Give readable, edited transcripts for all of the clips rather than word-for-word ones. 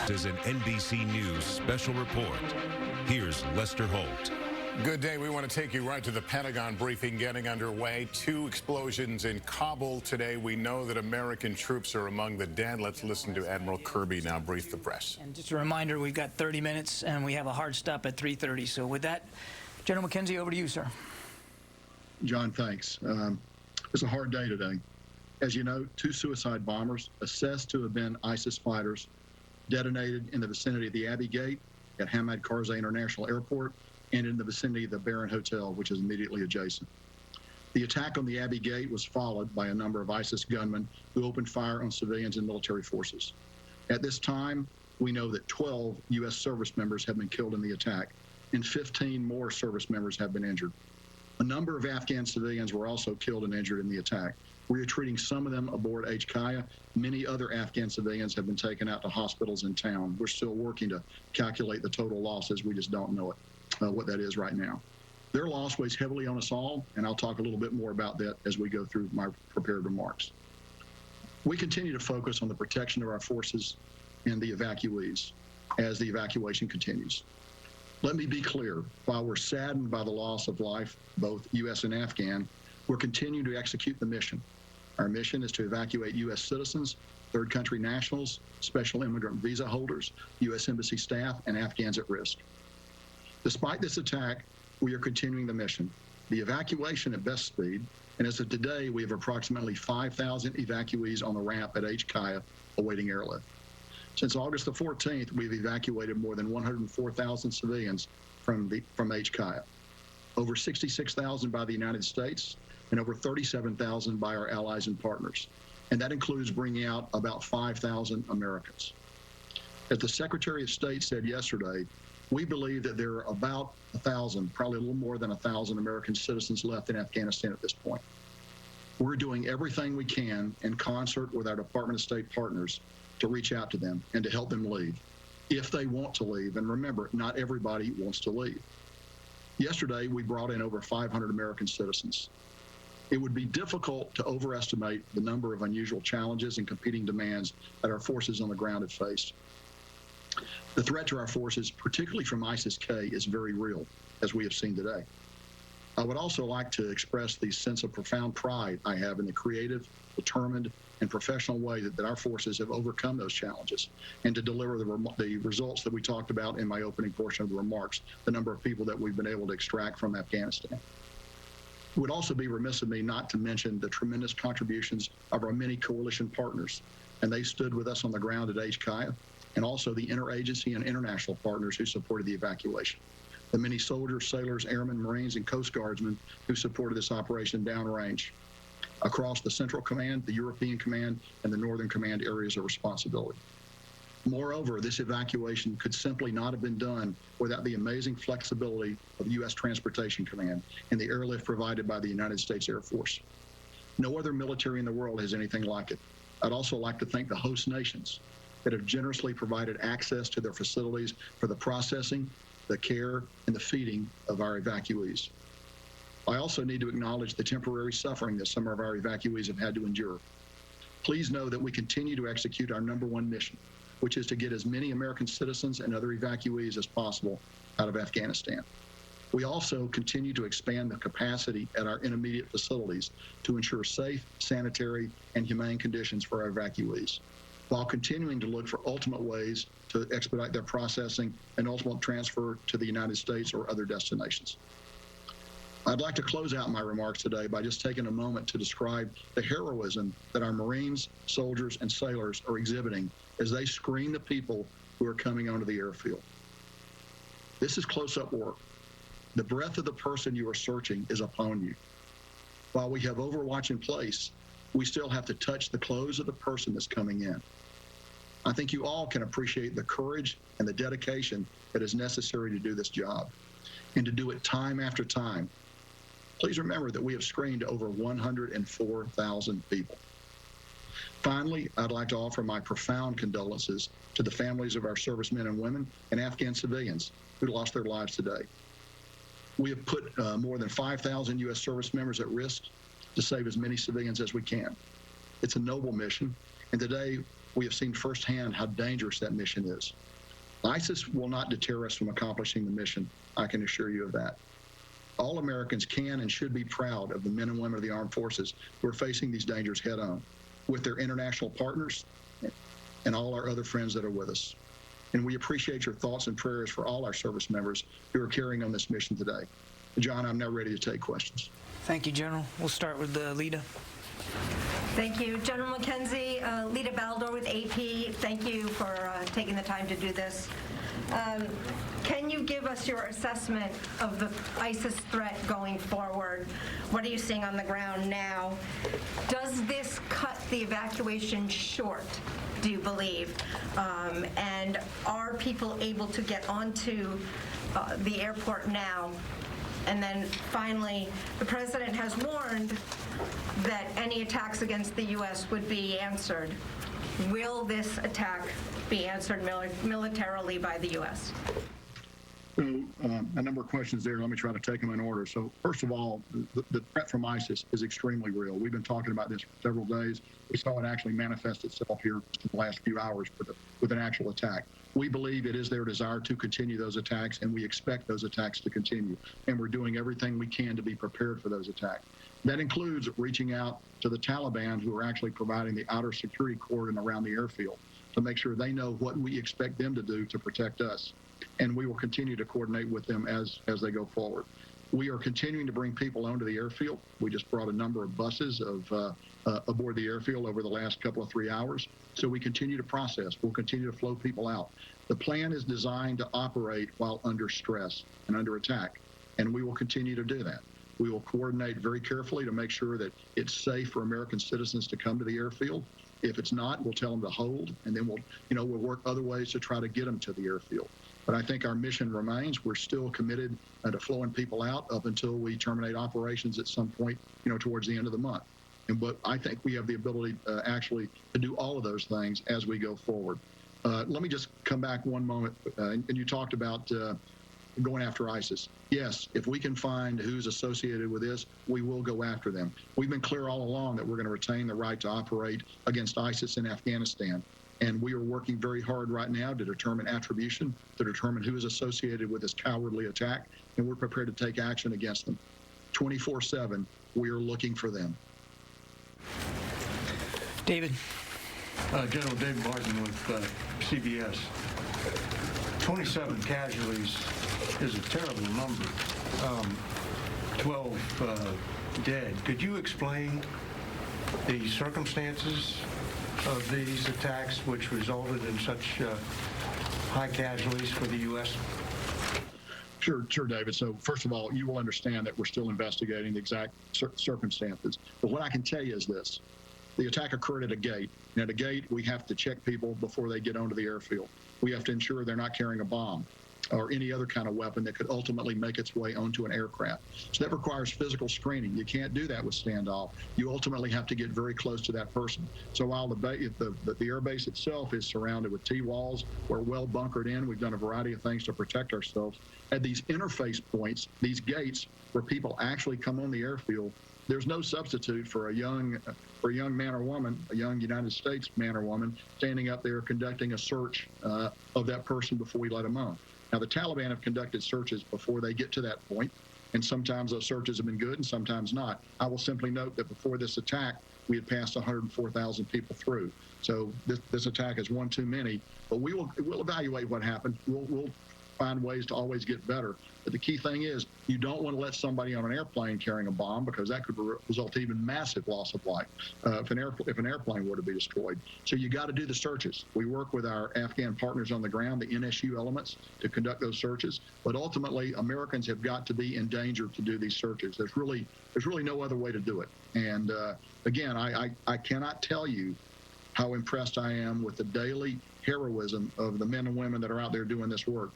Next is an NBC News special report. Here's Lester Holt. Good day. We want to take you right to the Pentagon briefing getting underway. 2 explosions in Kabul today. We know that American troops are among the dead. Let's listen to Admiral Kirby now brief the press. And just a reminder, we've got 30 minutes and we have a hard stop at 3:30. So with that, General McKenzie, over to you, sir. John, thanks. It's a hard day today. As you know, 2 suicide bombers assessed to have been ISIS fighters detonated in the vicinity of the Abbey Gate at Hamad Karzai International Airport and in the vicinity of the Baron Hotel, which is immediately adjacent. The attack on the Abbey Gate was followed by a number of ISIS gunmen who opened fire on civilians and military forces. At this time, we know that 12 U.S. service members have been killed in the attack, and 15 more service members have been injured. A number of Afghan civilians were also killed and injured in the attack. We are treating some of them aboard HKIA. Many other Afghan civilians have been taken out to hospitals in town. We're still working to calculate the total losses. We just don't know what that is right now. Their loss weighs heavily on us all, and I'll talk a little bit more about that as we go through my prepared remarks. We continue to focus on the protection of our forces and the evacuees as the evacuation continues. Let me be clear, while we're saddened by the loss of life, both U.S. and Afghan, we're continuing to execute the mission. Our mission is to evacuate U.S. citizens, third country nationals, special immigrant visa holders, U.S. Embassy staff, and Afghans at risk. Despite this attack, we are continuing the mission. The evacuation at best speed, and as of today, we have approximately 5,000 evacuees on the ramp at HKIA awaiting airlift. Since August the 14th, we've evacuated more than 104,000 civilians from HKIA, over 66,000 by the United States, and over 37,000 by our allies and partners. And that includes bringing out about 5,000 Americans. As the Secretary of State said yesterday, we believe that there are about 1,000, probably a little more than 1,000 American citizens left in Afghanistan at this point. We're doing everything we can in concert with our Department of State partners to reach out to them and to help them leave, if they want to leave. And remember, not everybody wants to leave. Yesterday, we brought in over 500 American citizens. It would be difficult to overestimate the number of unusual challenges and competing demands that our forces on the ground have faced. The threat to our forces, particularly from ISIS-K, is very real, as we have seen today. I would also like to express the sense of profound pride I have in the creative, determined, and professional way that our forces have overcome those challenges and to deliver the results that we talked about in my opening portion of the remarks, the number of people that we've been able to extract from Afghanistan. It would also be remiss of me not to mention the tremendous contributions of our many coalition partners, and they stood with us on the ground at HKIA, and also the interagency and international partners who supported the evacuation. The many soldiers, sailors, airmen, Marines, and Coast Guardsmen who supported this operation downrange across the Central Command, the European Command, and the Northern Command areas of responsibility. Moreover, this evacuation could simply not have been done without the amazing flexibility of U.S. Transportation Command and the airlift provided by the United States Air Force. No other military in the world has anything like it. I'd also like to thank the host nations that have generously provided access to their facilities for the processing, the care, and the feeding of our evacuees. I also need to acknowledge the temporary suffering that some of our evacuees have had to endure. Please know that we continue to execute our #1 mission, which is to get as many American citizens and other evacuees as possible out of Afghanistan. We also continue to expand the capacity at our intermediate facilities to ensure safe, sanitary, and humane conditions for our evacuees, while continuing to look for ultimate ways to expedite their processing and ultimate transfer to the United States or other destinations. I'd like to close out my remarks today by just taking a moment to describe the heroism that our Marines, soldiers, and sailors are exhibiting as they screen the people who are coming onto the airfield. This is close-up work. The breath of the person you are searching is upon you. While we have overwatch in place, we still have to touch the clothes of the person that's coming in. I think you all can appreciate the courage and the dedication that is necessary to do this job, and to do it time after time. Please remember that we have screened over 104,000 people. Finally, I'd like to offer my profound condolences to the families of our servicemen and women and Afghan civilians who lost their lives today. We have put more than 5,000 U.S. service members at risk to save as many civilians as we can. It's a noble mission, And today, we have seen firsthand how dangerous that mission is. ISIS will not deter us from accomplishing the mission. I can assure you of that. All Americans can and should be proud of the men and women of the armed forces who are facing these dangers head on, with their international partners and all our other friends that are with us. And we appreciate your thoughts and prayers for all our service members who are carrying on this mission today. John, I'm now ready to take questions. Thank you, General. We'll start with Lita. Thank you. General McKenzie, Lita Baldor with AP, thank you for taking the time to do this. Can you give us your assessment of the ISIS threat going forward? What are you seeing on the ground now? Does this cut the evacuation short, do you believe? And are people able to get onto the airport now? And then finally, the president has warned that any attacks against the U.S. would be answered. Will this attack be answered militarily by the U.S.? So a number of questions there. Let me try to take them in order. So first of all, the threat from ISIS is extremely real. We've been talking about this for several days. We saw it actually manifest itself here in the last few hours with an actual attack. We believe it is their desire to continue those attacks, and we expect those attacks to continue. And we're doing everything we can to be prepared for those attacks. That includes reaching out to the Taliban, who are actually providing the outer security cordon around the airfield, to make sure they know what we expect them to do to protect us. And we will continue to coordinate with them as they go forward. We are continuing to bring people onto the airfield. We just brought a number of buses aboard the airfield over the last couple of 3 hours. So we continue to process. We'll continue to flow people out. The plan is designed to operate while under stress and under attack, and we will continue to do that. We will coordinate very carefully to make sure that it's safe for American citizens to come to the airfield. If it's not, we'll tell them to hold, and then we'll work other ways to try to get them to the airfield. But I think our mission remains. We're still committed to flowing people out up until we terminate operations at some point, towards the end of the month. But I think we have the ability actually to do all of those things as we go forward. Let me just come back one moment. And you talked about going after ISIS. Yes, if we can find who's associated with this, we will go after them. We've been clear all along that we're going to retain the right to operate against ISIS in Afghanistan. And we are working very hard right now to determine attribution, to determine who is associated with this cowardly attack, and we're prepared to take action against them. 24/7, we are looking for them. David. General David Martin with CBS. 27 casualties is a terrible number. 12 dead. Could you explain the circumstances of these attacks which resulted in such high casualties for the U.S.? Sure, David. So first of all, you will understand that we're still investigating the exact circumstances. But what I can tell you is this. The attack occurred at a gate. And at a gate, we have to check people before they get onto the airfield. We have to ensure they're not carrying a bomb or any other kind of weapon that could ultimately make its way onto an aircraft. So that requires physical screening. You can't do that with standoff. You ultimately have to get very close to that person. So while the airbase itself is surrounded with T-walls, we're well bunkered in. We've done a variety of things to protect ourselves. At these interface points, these gates where people actually come on the airfield, there's no substitute for a young man or woman, a young United States man or woman, standing up there conducting a search of that person before we let them on. Now, the Taliban have conducted searches before they get to that point, and sometimes those searches have been good and sometimes not. I will simply note that before this attack, we had passed 104,000 people through. So this attack is one too many, but we'll evaluate what happened. We'll find ways to always get better. But the key thing is you don't want to let somebody on an airplane carrying a bomb, because that could result in even massive loss of life if an airplane were to be destroyed. So you got to do the searches. We work with our Afghan partners on the ground, the NSU elements, to conduct those searches. But ultimately, Americans have got to be in danger to do these searches. There's really no other way to do it. And again, I cannot tell you how impressed I am with the daily heroism of the men and women that are out there doing this work.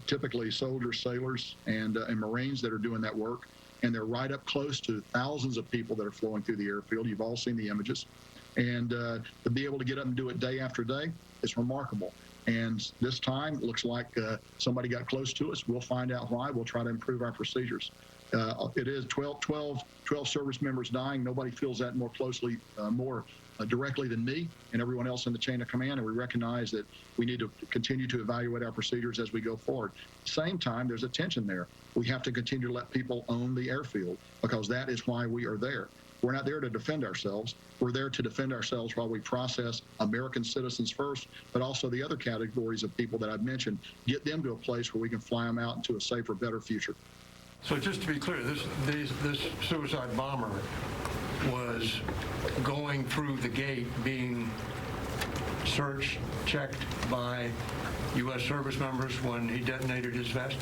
Typically soldiers, sailors, and Marines that are doing that work, and they're right up close to thousands of people that are flowing through the airfield. You've all seen the images, and to be able to get up and do it day after day, it's remarkable. And this time, it looks like somebody got close to us. We'll find out why. We'll try to improve our procedures. It is 12 service members dying. Nobody feels that more closely, more directly than me and everyone else in the chain of command, and we recognize that we need to continue to evaluate our procedures as we go forward. At the same time, there's a tension there. We have to continue to let people own the airfield because that is why we are there. We're not there to defend ourselves. We're there to defend ourselves while we process American citizens first, but also the other categories of people that I've mentioned, get them to a place where we can fly them out into a safer, better future. So just to be clear, this suicide bomber was going through the gate, being searched, checked by U.S. service members when he detonated his vest?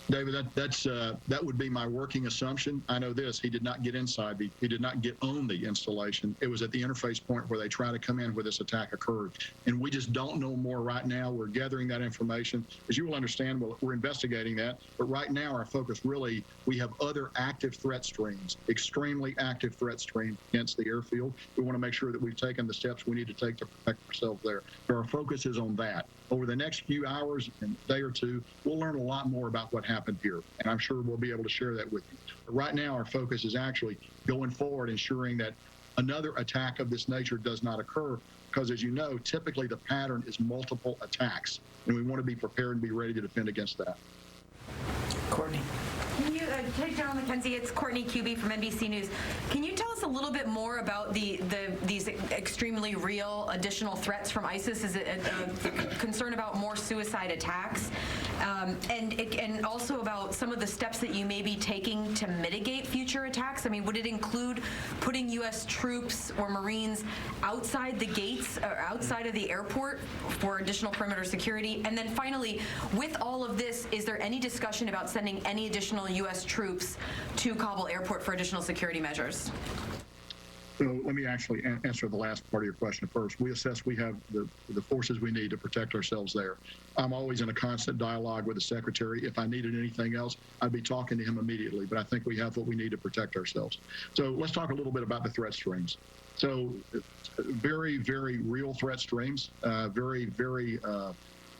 David, that would be my working assumption. I know this: he did not get inside he did not get on the installation. It was at the interface point where they try to come in where this attack occurred, and we just don't know more right now. We're gathering that information. As you will understand, we're investigating that. But right now, our focus really, we have other active threat streams, extremely active threat streams against the airfield. We want to make sure that we've taken the steps we need to take to protect ourselves there. So our focus is on that. Over the next few hours and day or two, we'll learn a lot more about what happened here, and I'm sure we'll be able to share that with you. But right now, our focus is actually going forward, ensuring that another attack of this nature does not occur, because as you know, typically the pattern is multiple attacks, and we want to be prepared and be ready to defend against that. Courtney. Can you, General McKenzie, it's Courtney Cuby from NBC News. Can you tell us a little bit more about these extremely real additional threats from ISIS? Is it a concern about more suicide attacks? And also about some of the steps that you may be taking to mitigate future attacks? I mean, would it include putting U.S. troops or Marines outside the gates, or outside of the airport for additional perimeter security? And then finally, with all of this, is there any discussion about sending any additional U.S. troops to Kabul airport for additional security measures? So let me actually answer the last part of your question first. We assess we have the forces we need to protect ourselves there. I'm always in a constant dialogue with the Secretary. If I needed anything else, I'd be talking to him immediately, but I think we have what we need to protect ourselves. So let's talk a little bit about the threat streams. So very, very real threat streams, very, very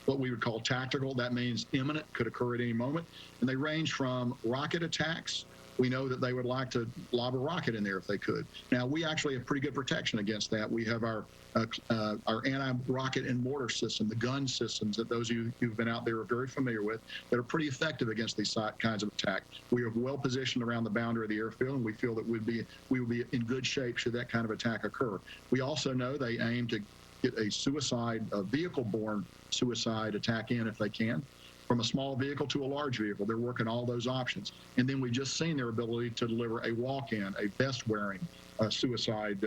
what we would call tactical. That means imminent, could occur at any moment. And they range from rocket attacks. We know that they would like to lob a rocket in there if they could. Now, we actually have pretty good protection against that. We have our anti-rocket and mortar system, the gun systems that those of you who've been out there are very familiar with, that are pretty effective against these kinds of attack. We are well positioned around the boundary of the airfield, and we feel that we would be in good shape should that kind of attack occur. We also know they aim to get a vehicle-borne suicide attack in if they can. From a small vehicle to a large vehicle, they're working all those options. And then we've just seen their ability to deliver a walk-in, a vest-wearing suicide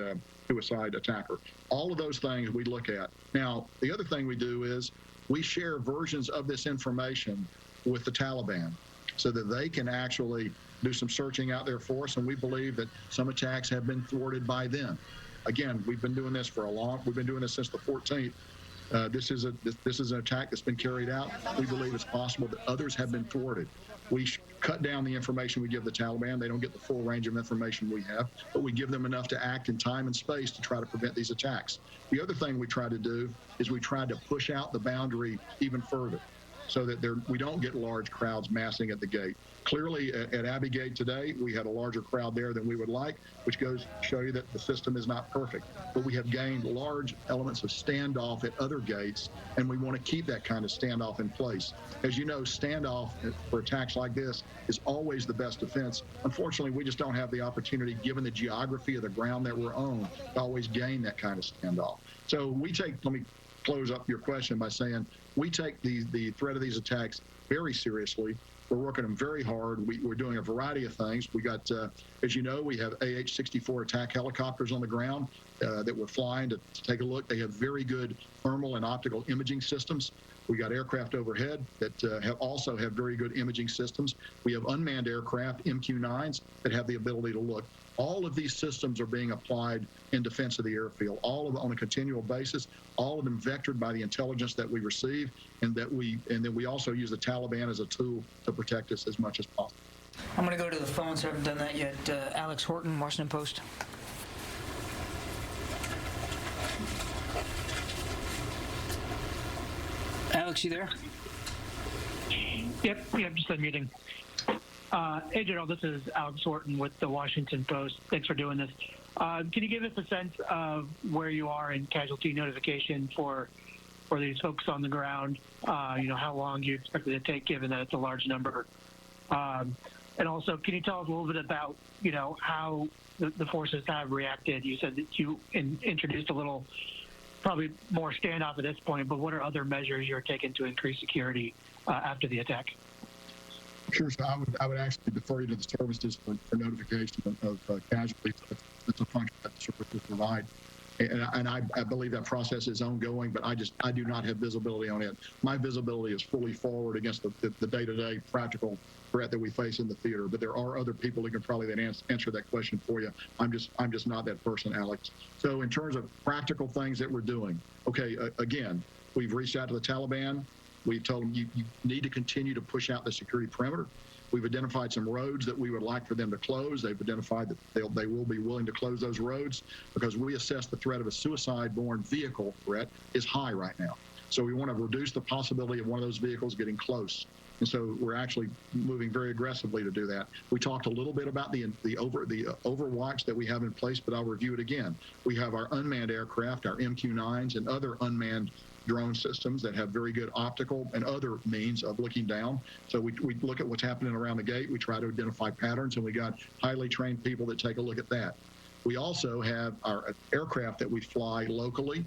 attacker. All of those things we look at. Now, the other thing we do is we share versions of this information with the Taliban so that they can actually do some searching out there for us, and we believe that some attacks have been thwarted by them. Again, we've been doing this we've been doing this since the 14th. This is an attack that's been carried out. We believe it's possible that others have been thwarted. We cut down the information we give the Taliban. They don't get the full range of information we have, but we give them enough to act in time and space to try to prevent these attacks. The other thing we try to do is we try to push out the boundary even further so that we don't get large crowds massing at the gate. Clearly, at Abbey Gate today, we had a larger crowd there than we would like, which goes to show you that the system is not perfect. But we have gained large elements of standoff at other gates, and we want to keep that kind of standoff in place. As you know, standoff for attacks like this is always the best defense. Unfortunately, we just don't have the opportunity, given the geography of the ground that we're on, to always gain that kind of standoff. So let me close up your question by saying we take the threat of these attacks very seriously. We're working them very hard. We're doing a variety of things. We got, as you know, we have AH-64 attack helicopters on the ground that we're flying to take a look. They have very good thermal and optical imaging systems. We got aircraft overhead that also have very good imaging systems. We have unmanned aircraft, MQ-9s, that have the ability to look. All of these systems are being applied in defense of the airfield, all of them on a continual basis, all of them vectored by the intelligence that we receive, and then we also use the Taliban as a tool to protect us as much as possible. I'm going to go to the phones. I haven't done that yet. Alex Horton, Washington Post. Alex, you there? Yep, just unmuting. Hey, General, this is Alex Horton with the Washington Post. Thanks for doing this. Can you give us a sense of where you are in casualty notification for these folks on the ground? How long do you expect it to take, given that it's a large number? And also, can you tell us a little bit about, how the forces have reacted? You said that you introduced a little, probably more standoff at this point, but what are other measures you're taking to increase security after the attack? Sure. So I would actually defer you to the services for notification of casualties. That's a function that the services provide. And I believe that process is ongoing, but I do not have visibility on it. My visibility is fully forward against the day-to-day practical threat that we face in the theater. But there are other people who can probably then answer that question for you. I'm just not that person, Alex. So in terms of practical things that we're doing, okay, again, we've reached out to the Taliban. We've told them you need to continue to push out the security perimeter. We've identified some roads that we would like for them to close. They've identified that they will be willing to close those roads because we assess the threat of a suicide-borne vehicle threat is high right now. So we want to reduce the possibility of one of those vehicles getting close. And so we're actually moving very aggressively to do that. We talked a little bit about the overwatch that we have in place, but I'll review it again. We have our unmanned aircraft, our MQ-9s, and other unmanned drone systems that have very good optical and other means of looking down. So we look at what's happening around the gate. We try to identify patterns, and we got highly trained people that take a look at that. We also have our aircraft that we fly locally,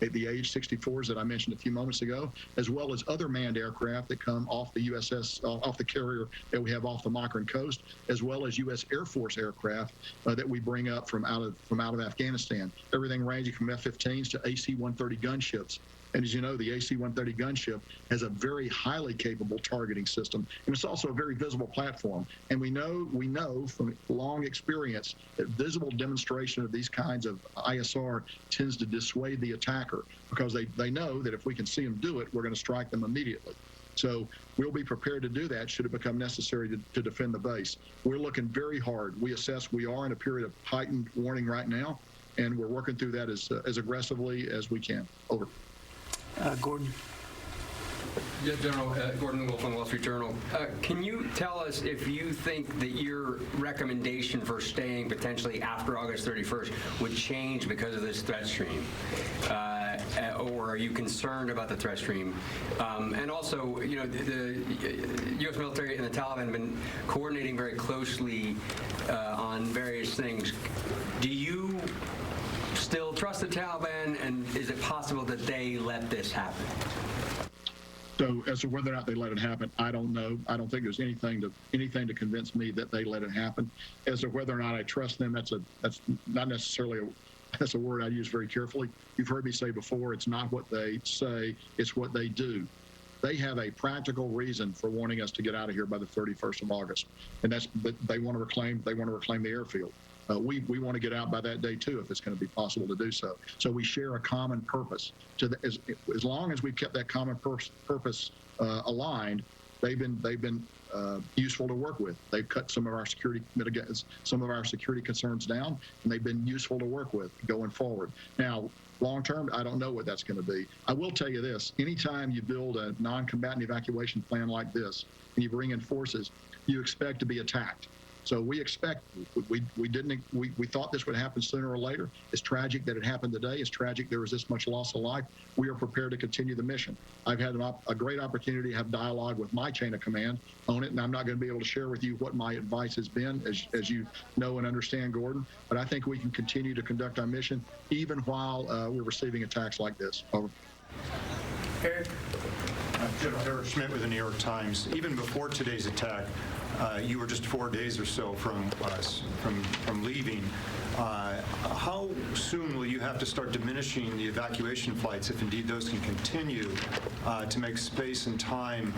the AH-64s that I mentioned a few moments ago, as well as other manned aircraft that come off the USS, off the carrier that we have off the Makran coast, as well as U.S. Air Force aircraft that we bring up from out of Afghanistan. Everything ranging from F-15s to AC-130 gunships. And as you know, the AC-130 gunship has a very highly capable targeting system, and it's also a very visible platform. And we know from long experience that visible demonstration of these kinds of ISR tends to dissuade the attacker because they know that if we can see them do it, we're going to strike them immediately. So we'll be prepared to do that should it become necessary to defend the base. We're looking very hard. We assess we are in a period of heightened warning right now, and we're working through that as aggressively as we can. Over. Gordon. Yeah, General, Gordon Wolf on Wall Street Journal. Can you tell us if you think that your recommendation for staying potentially after August 31st would change because of this threat stream? Or are you concerned about the threat stream? And also, the U.S. military and the Taliban have been coordinating very closely on various things. Do you still trust the Taliban, and is it possible that they let this happen? So as to whether or not they let it happen, I don't know. I don't think there's anything to convince me that they let it happen. As to whether or not I trust them, that's not necessarily that's a word I use very carefully. You've heard me say before, it's not what they say, it's what they do. They have a practical reason for wanting us to get out of here by the 31st of August, and that's they want to reclaim the airfield. We want to get out by that day too, if it's going to be possible to do so. So we share a common purpose. As long as we've kept that common purpose aligned, they've been useful to work with. They've cut some of our security concerns down, and they've been useful to work with going forward. Now, long term, I don't know what that's going to be. I will tell you this: anytime you build a non-combatant evacuation plan like this, and you bring in forces, you expect to be attacked. So we expect, we thought this would happen sooner or later. It's tragic that it happened today. It's tragic there was this much loss of life. We are prepared to continue the mission. I've had a great opportunity to have dialogue with my chain of command on it, and I'm not going to be able to share with you what my advice has been, as you know and understand, Gordon. But I think we can continue to conduct our mission even while we're receiving attacks like this. Over. Eric. General Eric Schmidt with the New York Times. Even before today's attack, you were just 4 days or so from leaving. How soon will you have to start diminishing the evacuation flights, if indeed those can continue, to make space and time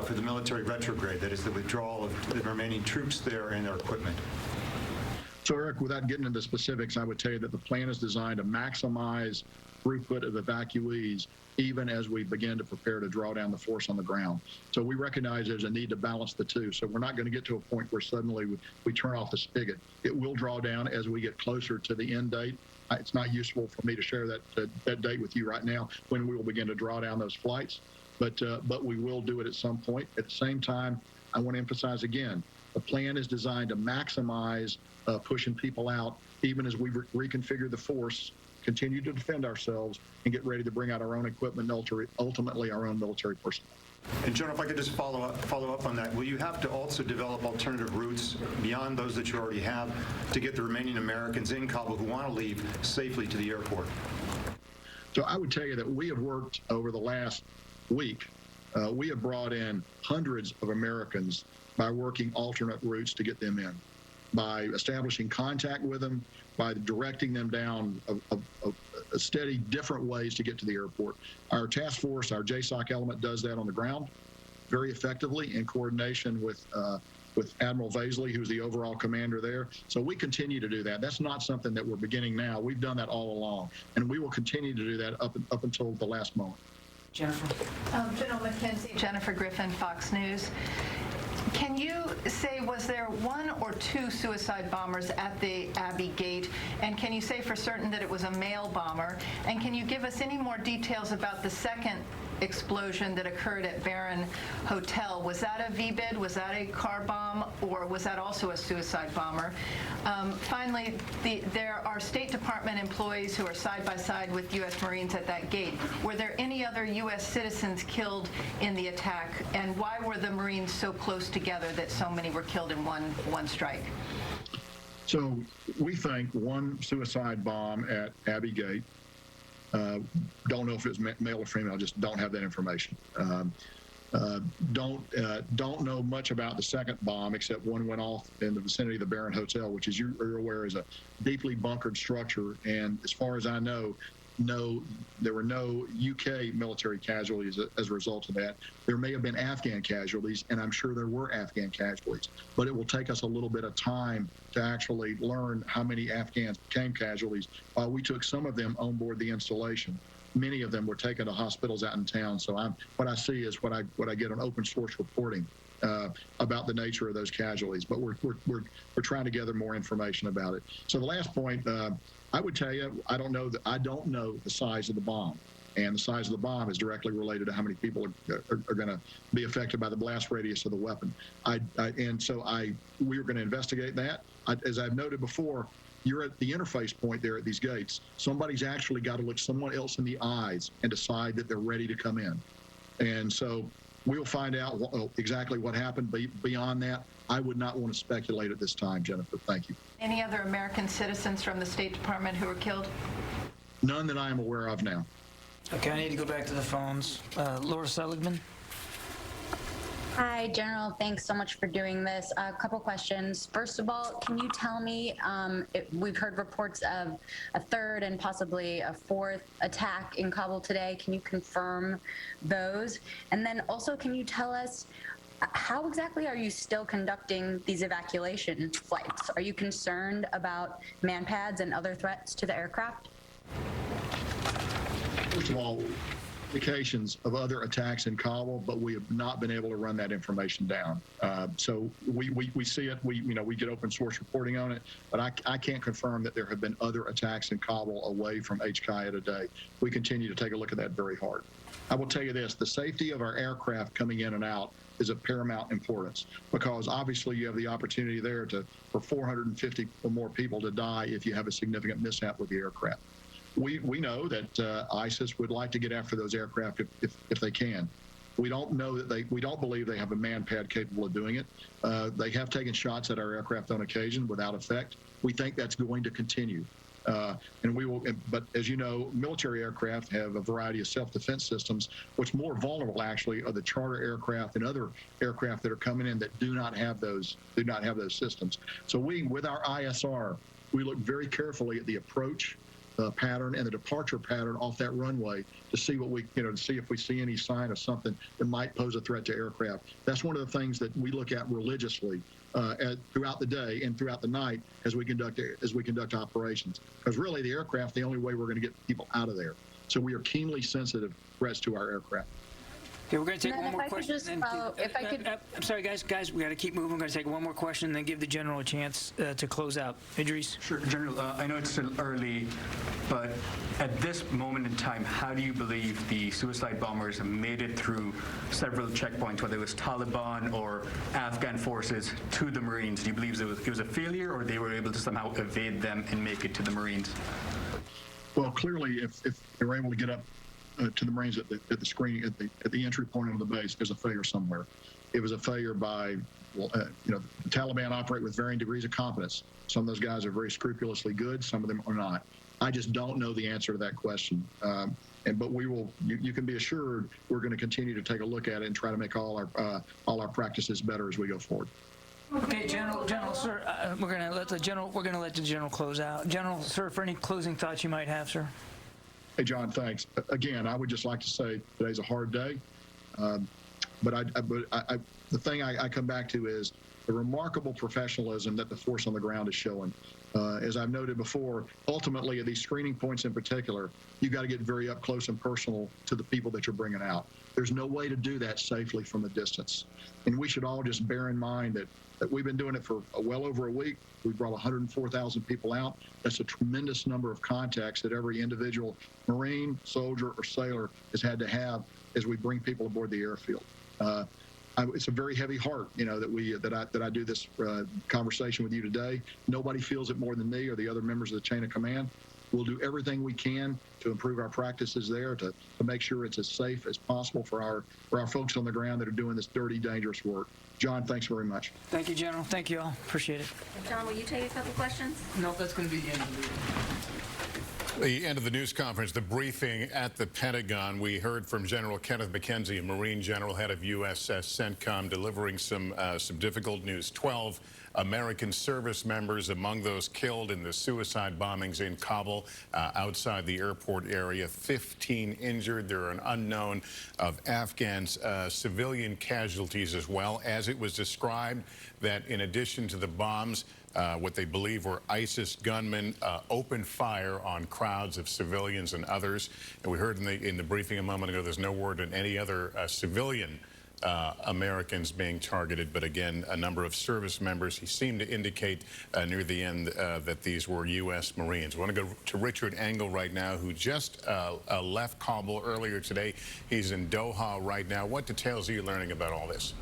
for the military retrograde, that is the withdrawal of the remaining troops there and their equipment? So, Eric, without getting into specifics, I would tell you that the plan is designed to maximize throughput of evacuees even as we begin to prepare to draw down the force on the ground. So we recognize there's a need to balance the two. So we're not going to get to a point where suddenly we turn off the spigot. It will draw down as we get closer to the end date. It's not useful for me to share that date with you right now when we will begin to draw down those flights, but we will do it at some point. At the same time, I want to emphasize again, the plan is designed to maximize pushing people out, even as we reconfigure the force, continue to defend ourselves, and get ready to bring out our own equipment, and ultimately our own military personnel. And General, if I could just follow up on that, will you have to also develop alternative routes beyond those that you already have to get the remaining Americans in Kabul who want to leave safely to the airport? So I would tell you that we have worked over the last week. We have brought in hundreds of Americans by working alternate routes to get them in, by establishing contact with them, by directing them down a steady different ways to get to the airport. Our task force, our JSOC element, does that on the ground very effectively in coordination with Admiral Vaisley, who's the overall commander there. So we continue to do that. That's not something that we're beginning now. We've done that all along, and we will continue to do that up until the last moment. Jennifer. General McKenzie. Jennifer Griffin, Fox News. Can you say, was there one or two suicide bombers at the Abbey Gate? And can you say for certain that it was a male bomber? And can you give us any more details about the second explosion that occurred at Barron Hotel? Was that a VBID? Was that a car bomb? Or was that also a suicide bomber? Finally, there are State Department employees who are side by side with U.S. Marines at that gate. Were there any other U.S. citizens killed in the attack? And why were the Marines so close together that so many were killed in one strike? So we think one suicide bomb at Abbey Gate. Don't know if it was male or female. Just don't have that information. Don't know much about the second bomb, except one went off in the vicinity of the Barron Hotel, which, as you're aware, is a deeply bunkered structure. And as far as I know, there were no UK military casualties as a result of that. There may have been Afghan casualties, and I'm sure there were Afghan casualties. But it will take us a little bit of time to actually learn how many Afghans became casualties. We took some of them on board the installation. Many of them were taken to hospitals out in town. So what I see is what I get on open source reporting about the nature of those casualties. But we're trying to gather more information about it. So the last point, I would tell you, I don't know the size of the bomb, and the size of the bomb is directly related to how many people are going to be affected by the blast radius of the weapon. We're going to investigate that. As I've noted before, you're at the interface point there at these gates. Somebody's actually got to look someone else in the eyes and decide that they're ready to come in. And so we'll find out exactly what happened. Beyond that, I would not want to speculate at this time, Jennifer. Thank you. Any other American citizens from the State Department who were killed? None that I am aware of now. Okay, I need to go back to the phones. Laura Seligman. Hi, General. Thanks so much for doing this. A couple questions. First of all, can you tell me, we've heard reports of a third and possibly a fourth attack in Kabul today. Can you confirm those? And then also, can you tell us, how exactly are you still conducting these evacuation flights? Are you concerned about manpads and other threats to the aircraft? First of all, indications of other attacks in Kabul, but we have not been able to run that information down. So we see it. We get open source reporting on it, but I can't confirm that there have been other attacks in Kabul away from HKIA today. We continue to take a look at that very hard. I will tell you this: the safety of our aircraft coming in and out is of paramount importance, because obviously you have the opportunity there for 450 or more people to die if you have a significant mishap with the aircraft. We know that ISIS would like to get after those aircraft if they can. We don't believe they have a manpad capable of doing it. They have taken shots at our aircraft on occasion without effect. We think that's going to continue. And we will, but as you know, military aircraft have a variety of self-defense systems. What's more vulnerable actually are the charter aircraft and other aircraft that are coming in that do not have those systems. So with our ISR, we look very carefully at the approach pattern and the departure pattern off that runway to see to see if we see any sign of something that might pose a threat to aircraft. That's one of the things that we look at religiously throughout the day and throughout the night as we conduct operations. Because really, the aircraft, the only way we're going to get people out of there. So we are keenly sensitive threats to our aircraft. Okay, we're going to take And one then more if I could question. just and follow- if I could- I'm sorry, guys, we got to keep moving. We're going to take one more question and then give the general a chance to close out. Idris? Sure, General, I know it's still early, but at this moment in time, how do you believe the suicide bombers made it through several checkpoints, whether it was Taliban or Afghan forces, to the Marines? Do you believe it was a failure, or they were able to somehow evade them and make it to the Marines? Well, clearly, if they were able to get up to the Marines at the screening, at the entry point of the base, there's a failure somewhere. It was a failure by, the Taliban operate with varying degrees of competence. Some of those guys are very scrupulously good, some of them are not. I just don't know the answer to that question. But we will. You can be assured we're going to continue to take a look at it and try to make all our practices better as we go forward. Okay, General, sir, we're going to let the general close out. General, sir, for any closing thoughts you might have, sir. Hey, John, thanks. Again, I would just like to say today's a hard day, but the thing I come back to is the remarkable professionalism that the force on the ground is showing. As I've noted before, ultimately at these screening points in particular, you got to get very up close and personal to the people that you're bringing out. There's no way to do that safely from a distance. And we should all just bear in mind that we've been doing it for well over a week. We brought 104,000 people out. That's a tremendous number of contacts that every individual Marine, soldier, or sailor has had to have as we bring people aboard the airfield. It's a very heavy heart, that I do this conversation with you today. Nobody feels it more than me or the other members of the chain of command. We'll do everything we can to improve our practices there to make sure it's as safe as possible for our folks on the ground that are doing this dirty, dangerous work. John, thanks very much. Thank you, General. Thank you all. Appreciate it. John, will you take a couple questions? No, that's going to be the end of the meeting. The end of the news conference, the briefing at the Pentagon. We heard from General Kenneth McKenzie, a Marine general, head of USS CENTCOM, delivering some difficult news. 12 American service members among those killed in the suicide bombings in Kabul outside the airport area. 15 injured. There are an unknown of Afghan civilian casualties as well. As it was described that in addition to the bombs, what they believe were ISIS gunmen opened fire on crowds of civilians and others. And we heard in the briefing a moment ago, there's no word on any other civilian Americans being targeted, but again, a number of service members. He seemed to indicate near the end that these were U.S. Marines. I want to go to Richard Engel right now, who just left Kabul earlier today. He's in Doha right now. What details are you learning about all this?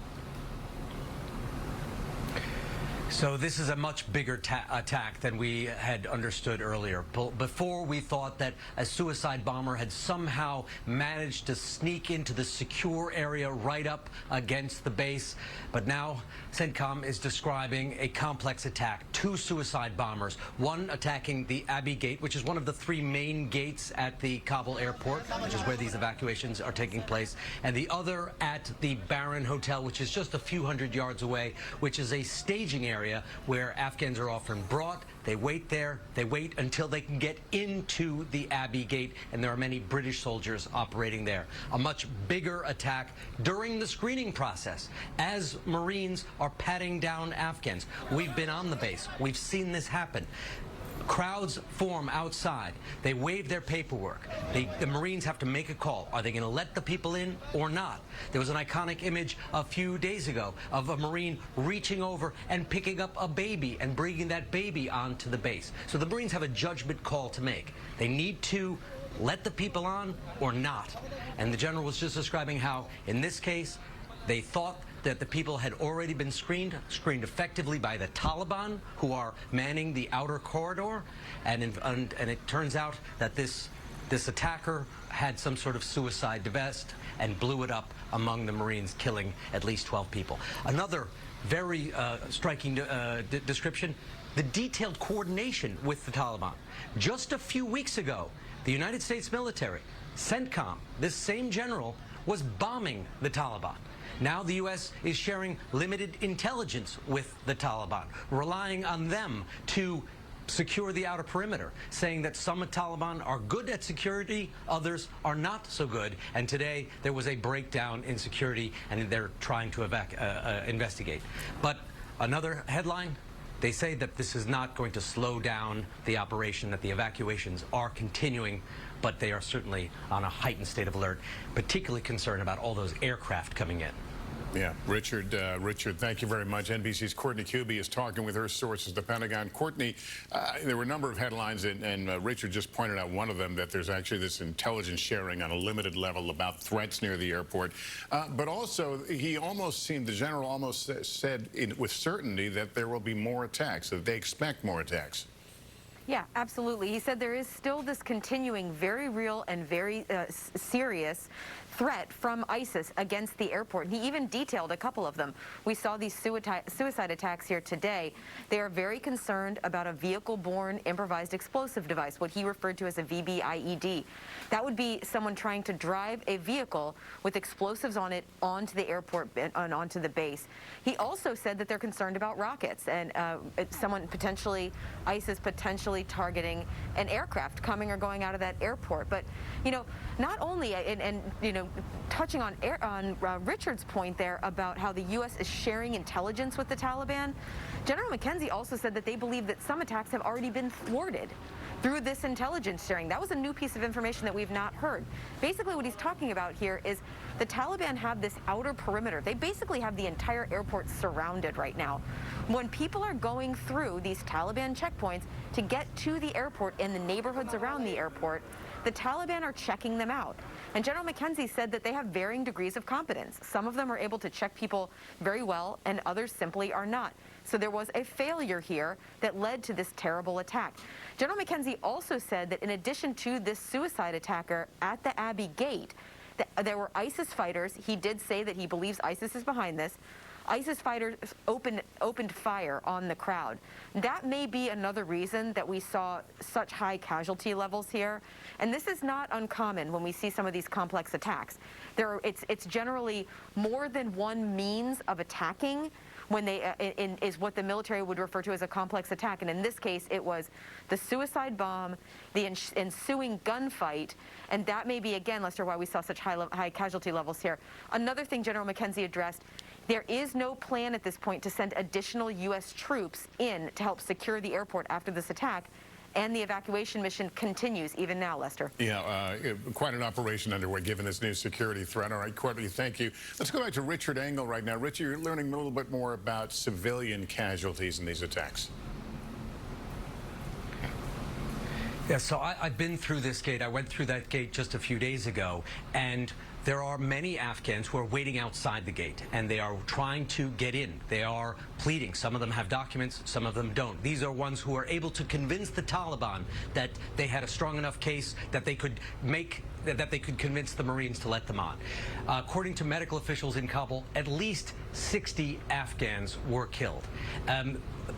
So this is a much bigger attack than we had understood earlier. Before, we thought that a suicide bomber had somehow managed to sneak into the secure area right up against the base. But now CENTCOM is describing a complex attack. 2 suicide bombers, one attacking the Abbey Gate, which is one of the 3 main gates at the Kabul airport, which is where these evacuations are taking place, and the other at the Baron Hotel, which is just a few hundred yards away, which is a staging area where Afghans are often brought. They wait there. They wait until they can get into the Abbey Gate, and there are many British soldiers operating there. A much bigger attack during the screening process as Marines are patting down Afghans. We've been on the base. We've seen this happen. Crowds form outside. They wave their paperwork. The Marines have to make a call. Are they going to let the people in or not? There was an iconic image a few days ago of a Marine reaching over and picking up a baby and bringing that baby onto the base. So the Marines have a judgment call to make. They need to let the people on or not. And the general was just describing how, in this case, they thought that the people had already been screened effectively by the Taliban, who are manning the outer corridor, and it turns out that this attacker had some sort of suicide vest and blew it up among the Marines, killing at least 12 people. Another very striking description, the detailed coordination with the Taliban. Just a few weeks ago, the United States military, CENTCOM, this same general, was bombing the Taliban. Now the U.S. is sharing limited intelligence with the Taliban, relying on them to secure the outer perimeter, saying that some Taliban are good at security, others are not so good. And today there was a breakdown in security, and they're trying to investigate. But another headline, they say that this is not going to slow down the operation, that the evacuations are continuing but they are certainly on a heightened state of alert, particularly concerned about all those aircraft coming in. Yeah, Richard, thank you very much. NBC's Courtney Kuby is talking with her sources, the Pentagon. Courtney, there were a number of headlines, and Richard just pointed out one of them, that there's actually this intelligence sharing on a limited level about threats near the airport. But also, the general almost said with certainty that there will be more attacks, that they expect more attacks. Yeah, absolutely. He said there is still this continuing very real and very serious threat from ISIS against the airport. He even detailed a couple of them. We saw these suicide attacks here today. They are very concerned about a vehicle-borne improvised explosive device, what he referred to as a VBIED. That would be someone trying to drive a vehicle with explosives on it onto the airport and onto the base. He also said that they're concerned about rockets and ISIS potentially targeting an aircraft coming or going out of that airport. But, you know, not only, touching on Richard's point there about how the U.S. is sharing intelligence with the Taliban, General McKenzie also said that they believe that some attacks have already been thwarted through this intelligence sharing. That was a new piece of information that we've not heard. Basically, what he's talking about here is the Taliban have this outer perimeter. They basically have the entire airport surrounded right now. When people are going through these Taliban checkpoints to get to the airport and the neighborhoods around the airport, the Taliban are checking them out. And General McKenzie said that they have varying degrees of competence. Some of them are able to check people very well, and others simply are not. So there was a failure here that led to this terrible attack. General McKenzie also said that in addition to this suicide attacker at the Abbey Gate, there were ISIS fighters. He did say that he believes ISIS is behind this. ISIS fighters opened fire on the crowd. That may be another reason that we saw such high casualty levels here. And this is not uncommon when we see some of these complex attacks. It's generally more than one means of attacking when is what the military would refer to as a complex attack. And in this case, it was the suicide bomb, the ensuing gunfight, and that may be, again, Lester, why we saw such high casualty levels here. Another thing General McKenzie addressed, there is no plan at this point to send additional U.S. troops in to help secure the airport after this attack, and the evacuation mission continues even now, Lester. Yeah, quite an operation underway given this new security threat. All right, Courtney, thank you. Let's go back to Richard Engel right now. Richard, you're learning a little bit more about civilian casualties in these attacks. Yeah, so I've been through this gate. I went through that gate just a few days ago, and there are many Afghans who are waiting outside the gate, and they are trying to get in. They are pleading. Some of them have documents, some of them don't. These are ones who are able to convince the Taliban that they had a strong enough case that they could convince the Marines to let them on. According to medical officials in Kabul, at least 60 Afghans were killed.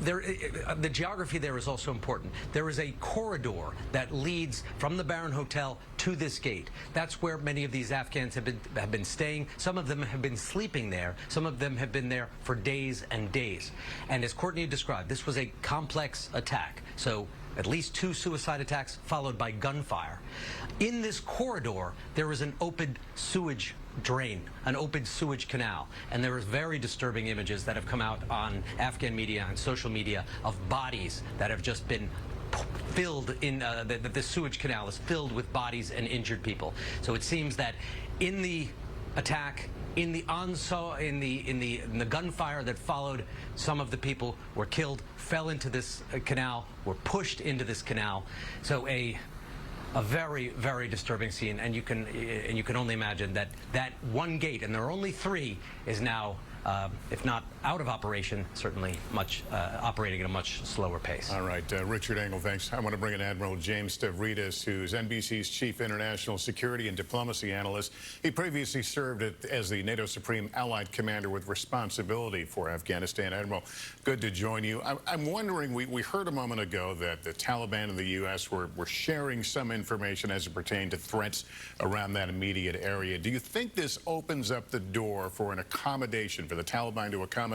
The geography there is also important. There is a corridor that leads from the Baron Hotel to this gate. That's where many of these Afghans have been staying. Some of them have been sleeping there. Some of them have been there for days and days. And as Courtney described, this was a complex attack. So at least 2 suicide attacks followed by gunfire. In this corridor, there is an open sewage drain, an open sewage canal, and there is very disturbing images that have come out on Afghan media and social media of bodies that have just been filled in, the sewage canal is filled with bodies and injured people. So it seems that in the attack, in the gunfire that followed, some of the people were killed, fell into this canal, were pushed into this canal. So a very, very disturbing scene, and you can only imagine that one gate, and there are only 3, is now, if not out of operation, certainly operating at a much slower pace. All right, Richard Engel, thanks. I want to bring in Admiral James Stavridis, who's NBC's Chief International Security and Diplomacy Analyst. He previously served as the NATO Supreme Allied Commander with responsibility for Afghanistan. Admiral, good to join you. I'm wondering, we heard a moment ago that the Taliban and the U.S. were sharing some information as it pertained to threats around that immediate area. Do you think this opens up the door for an accommodation, for the Taliban to accommodate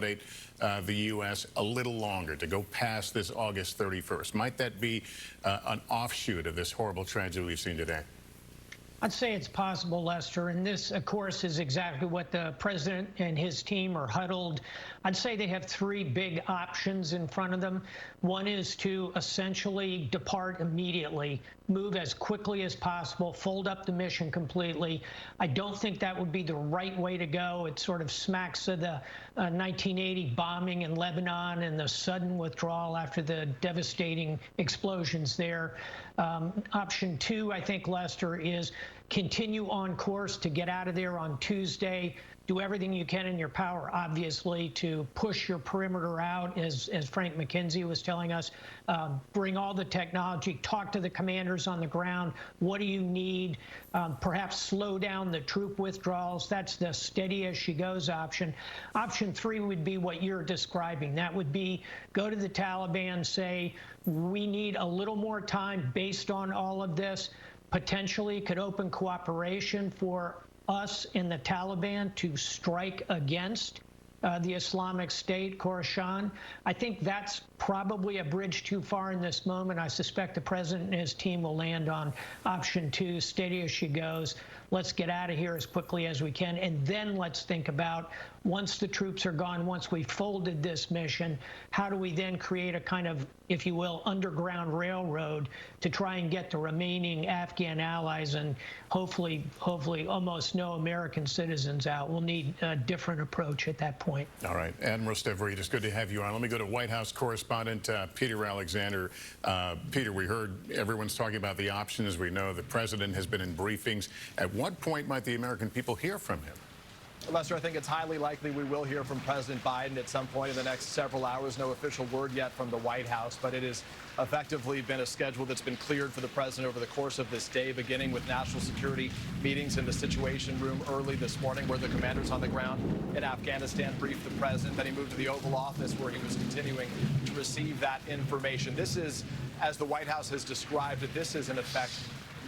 the U.S. a little longer, to go past this August 31st? Might that be an offshoot of this horrible tragedy we've seen today? I'd say it's possible, Lester, and this, of course, is exactly what the president and his team are huddled. I'd say they have three big options in front of them. One is to essentially depart immediately, move as quickly as possible, fold up the mission completely. I don't think that would be the right way to go. It sort of smacks of the 1980 bombing in Lebanon and the sudden withdrawal after the devastating explosions there. Option two, I think, Lester, is continue on course to get out of there on Tuesday. Do everything you can in your power, obviously, to push your perimeter out, as Frank McKenzie was telling us. Bring all the technology, talk to the commanders on the ground. What do you need? Perhaps slow down the troop withdrawals. That's the steady as she goes option. Option three would be what you're describing. That would be go to the Taliban, say, we need a little more time based on all of this. Potentially could open cooperation for us and the Taliban to strike against the Islamic State, Khorasan. I think that's probably a bridge too far in this moment. I suspect the president and his team will land on option two, steady as she goes. Let's get out of here as quickly as we can, and then let's think about, once the troops are gone, once we've folded this mission, how do we then create a kind of, if you will, underground railroad to try and get the remaining Afghan allies and hopefully almost no American citizens out. We'll need a different approach at that point. All right. Admiral Stavridis, good to have you on. Let me go to White House correspondent Peter Alexander. Peter, we heard everyone's talking about the options. We know the president has been in briefings. At what point might the American people hear from him? Lester, I think it's highly likely we will hear from President Biden at some point in the next several hours. No official word yet from the White House, but it has effectively been a schedule that's been cleared for the president over the course of this day, beginning with national security meetings in the Situation Room early this morning, where the commanders on the ground in Afghanistan briefed the president. Then he moved to the Oval Office, where he was continuing to receive that information. This is, as the White House has described it, this is in effect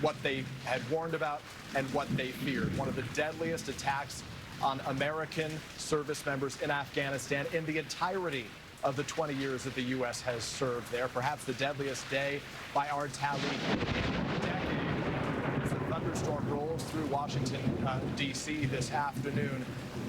what they had warned about and what they feared. One of the deadliest attacks on American service members in Afghanistan in the entirety of the 20 years that the U.S. has served there. Perhaps the deadliest day by our tally in a decade. As a thunderstorm rolls through Washington, D.C. this afternoon.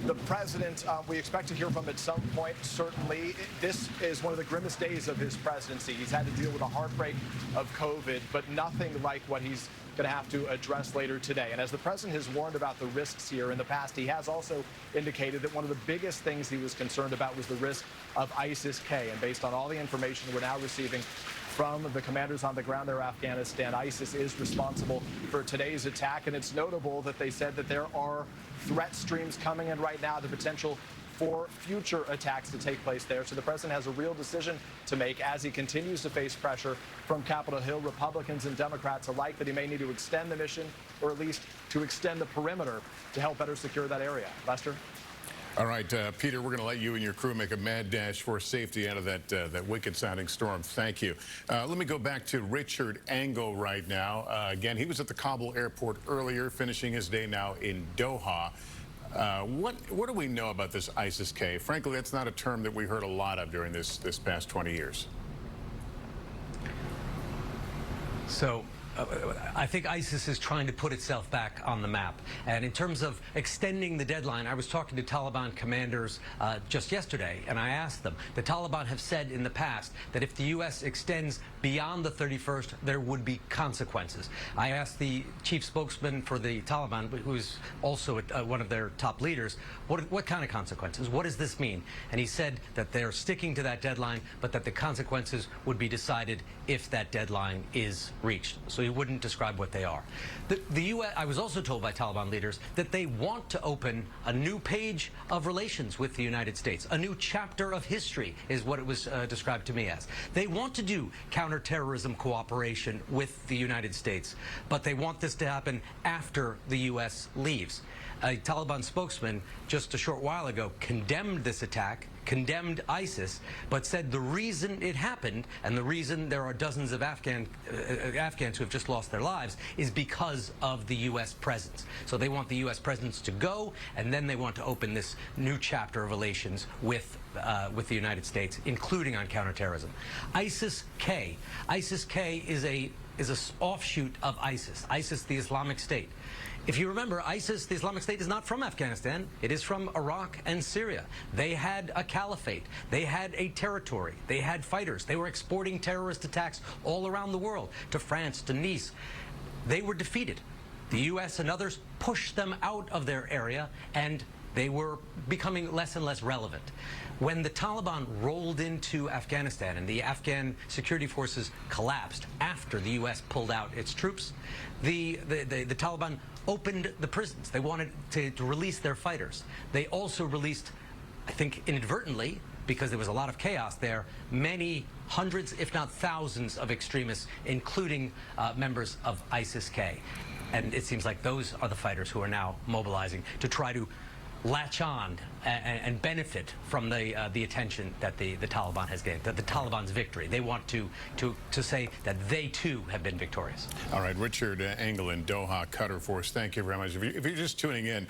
The president, we expect to hear from at some point, certainly. This is one of the grimmest days of his presidency. He's had to deal with a heartbreak of COVID, but nothing like what he's going to have to address later today. And as the president has warned about the risks here in the past, he has also indicated that one of the biggest things he was concerned about was the risk of ISIS-K. And based on all the information we're now receiving from the commanders on the ground there in Afghanistan, ISIS is responsible for today's attack. And it's notable that they said that there are threat streams coming in right now, the potential for future attacks to take place there. So the president has a real decision to make as he continues to face pressure from Capitol Hill Republicans and Democrats alike that he may need to extend the mission, or at least to extend the perimeter to help better secure that area. Lester? All right, Peter, we're going to let you and your crew make a mad dash for safety out of that wicked-sounding storm. Thank you. Let me go back to Richard Engel right now. Again, he was at the Kabul airport earlier, finishing his day now in Doha. What do we know about this ISIS-K? Frankly, that's not a term that we heard a lot of during this past 20 years. So I think ISIS is trying to put itself back on the map. And in terms of extending the deadline, I was talking to Taliban commanders just yesterday, and I asked them. The Taliban have said in the past that if the U.S. extends beyond the 31st, there would be consequences. I asked the chief spokesman for the Taliban, who is also one of their top leaders, what kind of consequences? What does this mean? And he said that they're sticking to that deadline, but that the consequences would be decided if that deadline is reached. So he wouldn't describe what they are. The U.S. I was also told by Taliban leaders that they want to open a new page of relations with the United States. A new chapter of history is what it was described to me as. They want to do counterterrorism cooperation with the United States, but they want this to happen after the U.S. leaves. A Taliban spokesman just a short while ago condemned this attack, condemned ISIS, but said the reason it happened and the reason there are dozens of Afghans who have just lost their lives is because of the U.S. presence. So they want the U.S. presence to go, and then they want to open this new chapter of relations with the United States, including on counterterrorism. ISIS-K. ISIS-K is a is an offshoot of ISIS, the Islamic State. If you remember, ISIS, the Islamic State, is not from Afghanistan. It is from Iraq and Syria. They had a caliphate. They had a territory. They had fighters. They were exporting terrorist attacks all around the world, to France, to Nice. They were defeated. The U.S. and others pushed them out of their area, and they were becoming less and less relevant. When the Taliban rolled into Afghanistan and the Afghan security forces collapsed after the U.S. pulled out its troops, the Taliban opened the prisons. They wanted to release their fighters. They also released, I think inadvertently, because there was a lot of chaos there, many hundreds, if not thousands, of extremists, including members of ISIS-K. And it seems like those are the fighters who are now mobilizing to try to latch on and benefit from the attention that the Taliban has gained, that the Taliban's victory. They want to say that they too have been victorious. All right, Richard Engel in Doha, Qatar for us. Thank you very much. If you're just tuning in,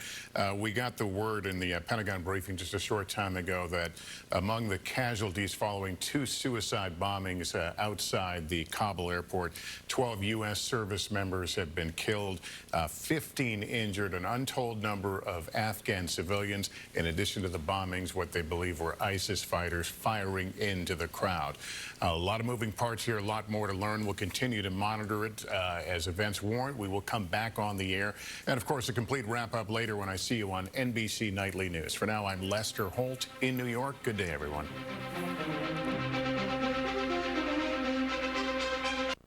we got the word in the Pentagon briefing just a short time ago that among the casualties following 2 suicide bombings outside the Kabul airport, 12 U.S. service members have been killed, 15 injured, an untold number of Afghan civilians, in addition to the bombings, what they believe were ISIS fighters firing into the crowd. A lot of moving parts here, a lot more to learn. We'll continue to monitor it as events warrant. We will come back on the air. And, of course, a complete wrap-up later when I see you on NBC Nightly News. For now, I'm Lester Holt in New York. Good day, everyone.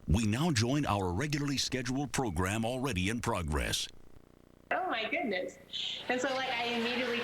We now join our regularly scheduled program already in progress. Oh my goodness. And so I immediately